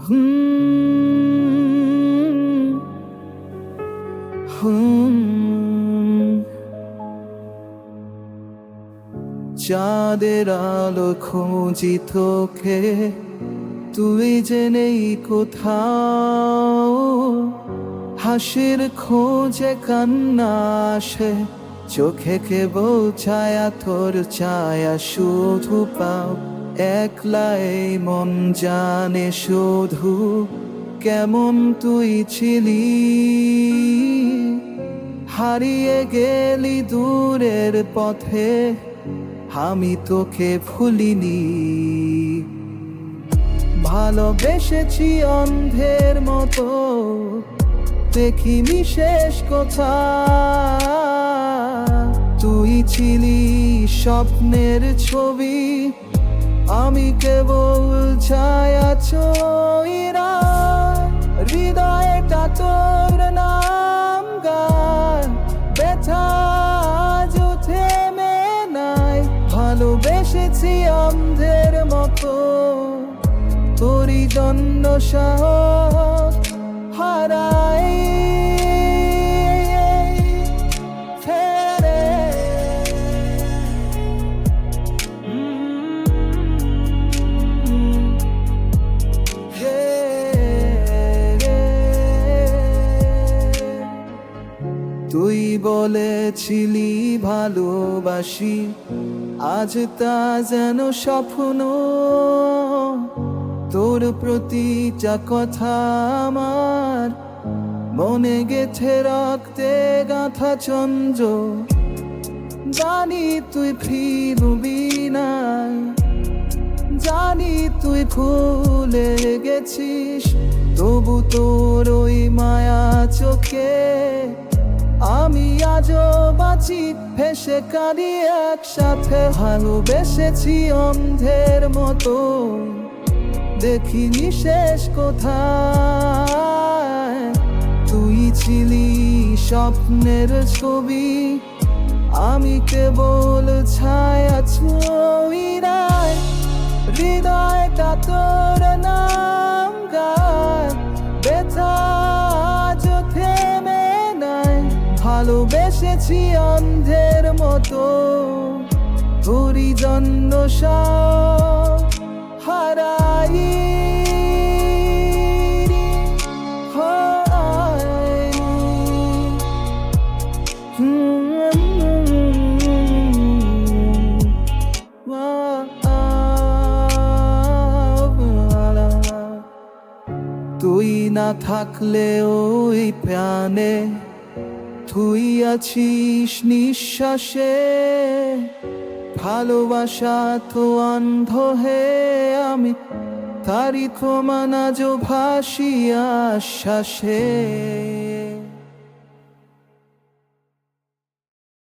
হুম হুম চাঁদের আলো খুঁজি তোকে, তুই যে নেই কোথাও। হাসির খোঁজে কান্না আসে, চোখে কেবল ছায়া, তোর ছায়া শুধু পাও। একলা এই মন জানে শুধু কেমন তুই ছিলি। হারিয়ে গেলি দূরের পথে, আমি তোকে ভুলিনি। ভালোবেসেছি অন্ধের মতো, দেখিনি শেষ কথা। তুই ছিলি স্বপ্নের ছবি, আমি কেবল ছায়া ছইরা। হৃদয়টা তোর নাম গান, ব্যথা আজও থেমে নাই। ভালোবেসেছি অন্ধের মতো, তোরই জন্য সাহস হারাই ফেরে। তুই বলেছিলি ভালোবাসি, আজ তা যেন স্বপ্ন। তোর প্রতিটা কথা আমার মনে গেছে রক্তে গাঁথা চন্দ্র। জানি তুই ফিরবি না, জানি তুই ভুলে গেছিস, তবু তোর ওই মায়া চোখে আমি আজও বাঁচি, ভেসে কাঁদি একসাথে। ভালোবেসেছি অন্ধের মতো, দেখিনি শেষ কোথায়। তুই ছিলি স্বপ্নের ছবি, আমি কেবল ছায়া ছইরাই। হৃদয়টা তোর নাম গায়, ব্যথা আজও থেমে নাই। ভালোবেসেছি অন্ধের মতো, তোরই জন্য সব হারাই। তুই না থাকলে ওই প্রাণে, তুই আছিস নিঃশ্বাসে। ভালোবাসা তো অন্ধ হে আমি, তারি তো মানাজো ভাসি আশ্বাসে।